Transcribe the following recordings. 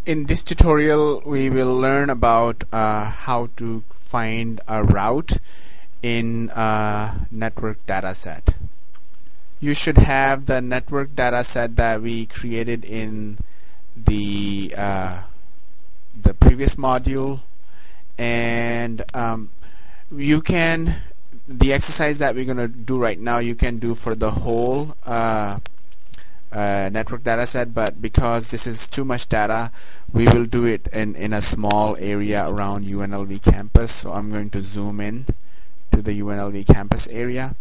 In this tutorial, we will learn about how to find a route in a network dataset. You should have the network dataset that we created in the previous module, and the exercise that we're going to do right now, you can do for the whole network dataset, but because this is too much data, we will do it in a small area around UNLV campus. So I'm going to zoom in to the UNLV campus area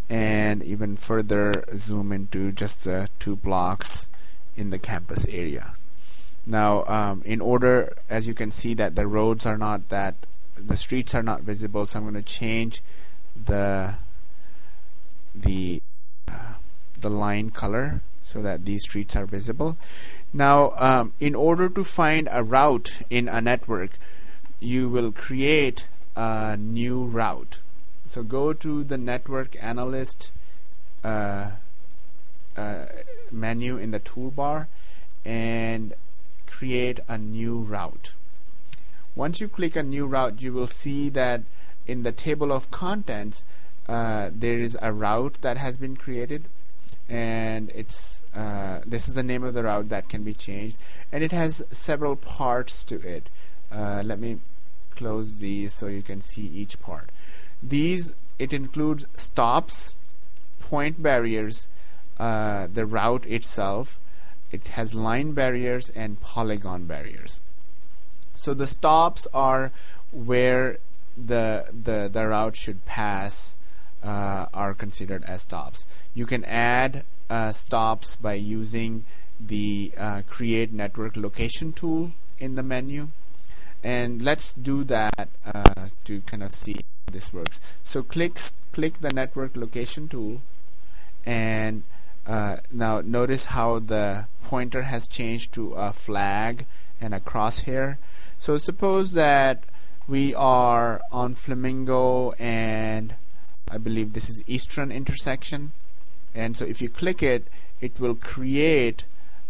and even further zoom into just the 2 blocks in the campus area. Now in order, as you can see, that the roads are not the streets are not visible, so I'm going to change the line color so that these streets are visible. Now in order to find a route in a network, you will create a new route. So go to the network analyst menu in the toolbar and create a new route. Once you click a new route, you will see that in the table of contents there is a route that has been created, and it's this is the name of the route that can be changed, and it has several parts to it. Let me close these so you can see each part. It includes stops, point barriers, the route itself. It has line barriers and polygon barriers. So the stops are where the route should pass, are considered as stops. You can add stops by using the create network location tool in the menu, and let's do that to kind of see how this works. So click the network location tool, and now notice how the pointer has changed to a flag and a crosshair. So suppose that we are on Flamingo, and I believe this is Eastern intersection, and so if you click it, it will create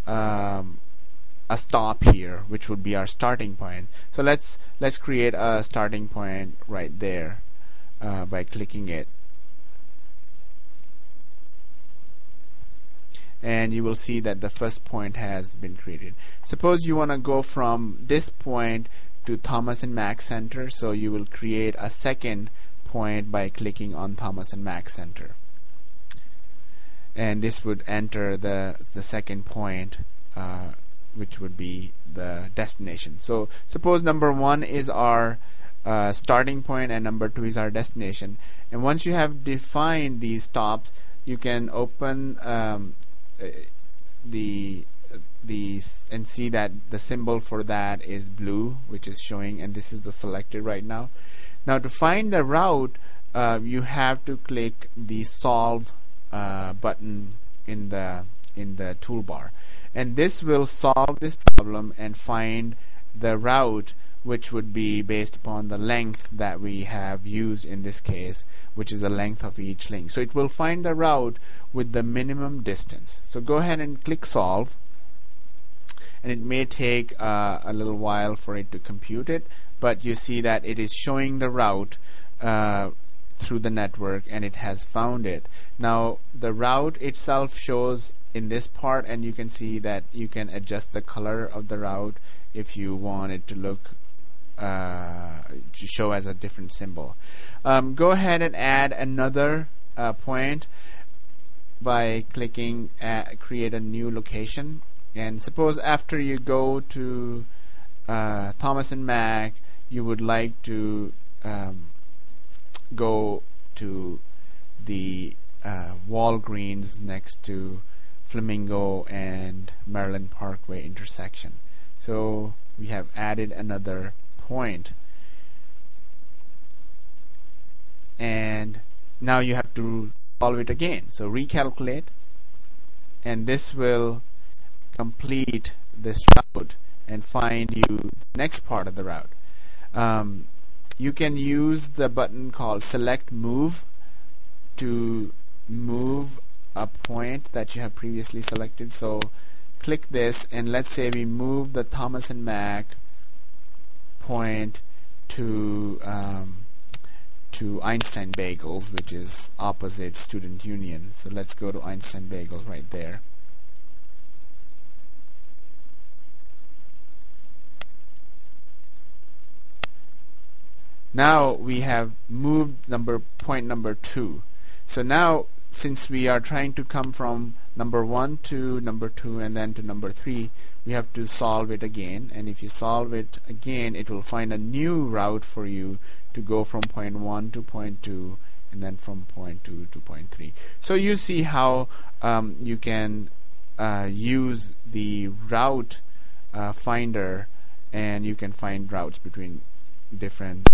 a stop here, which would be our starting point. So let's create a starting point right there by clicking it, and you will see that the first point has been created. Suppose you want to go from this point to Thomas and Mack Center, so you will create a second point by clicking on Thomas and Mack Center, and this would enter the second point, which would be the destination. So suppose number 1 is our starting point and number 2 is our destination, and once you have defined these stops, you can open and see that the symbol for that is blue, which is showing, and this is the selected right now. Now to find the route, you have to click the solve button in the toolbar, and this will solve this problem and find the route, which would be based upon the length that we have used in this case, which is the length of each link. So it will find the route with the minimum distance. So go ahead and click solve, and it may take a little while for it to compute it, but you see that it is showing the route through the network, and it has found it. Now the route itself shows in this part, and you can see that you can adjust the color of the route if you want it to look to show as a different symbol. Go ahead and add another point by clicking create a new location, and suppose after you go to Thomas and Mack, you would like to go to the Walgreens next to Flamingo and Maryland Parkway intersection. So we have added another point, and now you have to solve it again. So recalculate, and this will complete this route and find you the next part of the route. You can use the button called select move to move a point that you have previously selected. So click this, and let's say we move the Thomas and Mack point to Einstein Bagels, which is opposite Student Union. So let's go to Einstein Bagels right there. Now we have moved point number 2. So now, since we are trying to come from number 1 to number 2 and then to number 3, we have to solve it again. And if you solve it again, it will find a new route for you to go from point 1 to point 2 and then from point 2 to point 3. So you see how you can use the route finder, and you can find routes between different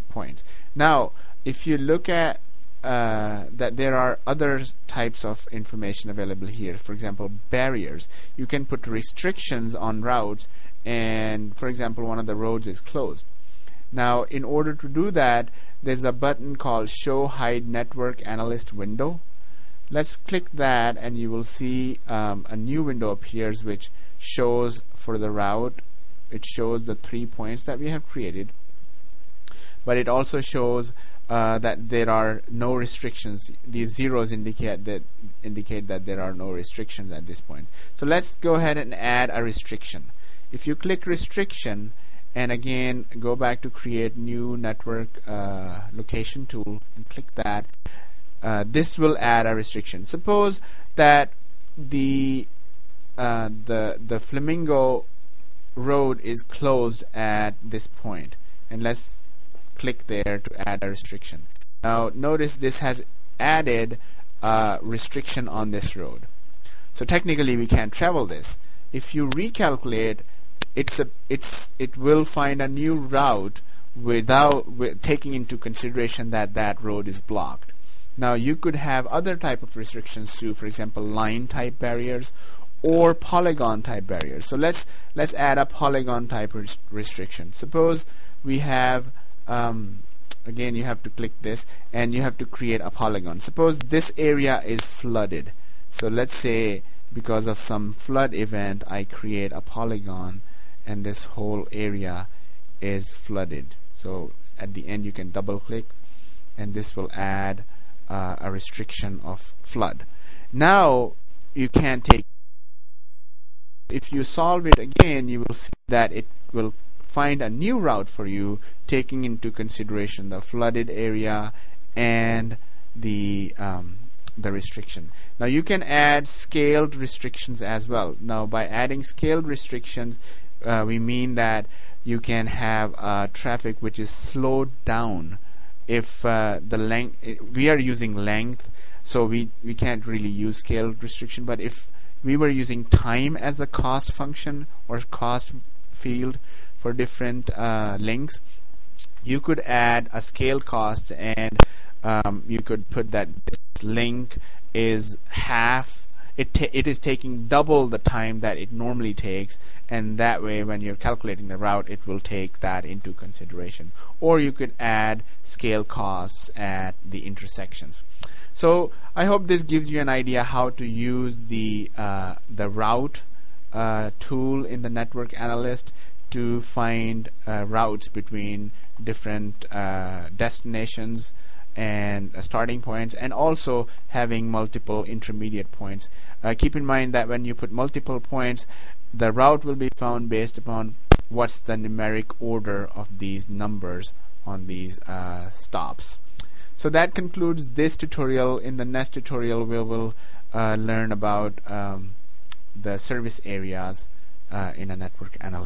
points. Now, if you look at that there are other types of information available here. For example, barriers. You can put restrictions on routes, and for example, one of the roads is closed. Now, in order to do that, there's a button called Show Hide Network Analyst Window. Let's click that, and you will see a new window appears which shows for the route. It shows the 3 points that we have created, but it also shows that there are no restrictions. These zeros indicate that there are no restrictions at this point. So let's go ahead and add a restriction. If you click restriction and again go back to create new network location tool and click that, this will add a restriction. Suppose that the Flamingo Road is closed at this point, and let's click there to add a restriction. Now notice this has added a restriction on this road. So technically we can't travel this. If you recalculate, it will find a new route without taking into consideration that that road is blocked. Now you could have other type of restrictions too, for example line type barriers or polygon type barriers. So let's add a polygon type restriction. Suppose we have again you have to click this and you have to create a polygon. Suppose this area is flooded. So let's say because of some flood event I create a polygon and this whole area is flooded. So at the end you can double click and this will add a restriction of flood. Now you can take, if you solve it again, you will see that it will find a new route for you, taking into consideration the flooded area and the restriction. Now you can add scaled restrictions as well. Now by adding scaled restrictions, we mean that you can have traffic which is slowed down. If the length, we are using length, so we can't really use scaled restriction. But if we were using time as a cost function or cost field for different links, you could add a scale cost, and you could put that this link is half. It is taking double the time that it normally takes, and that way when you're calculating the route it will take that into consideration. Or you could add scale costs at the intersections. So I hope this gives you an idea how to use the route tool in the Network Analyst to find routes between different destinations and starting points, and also having multiple intermediate points. Keep in mind that when you put multiple points, the route will be found based upon what's the numeric order of these numbers on these stops. So that concludes this tutorial. In the next tutorial we will learn about the service areas in a network analysis.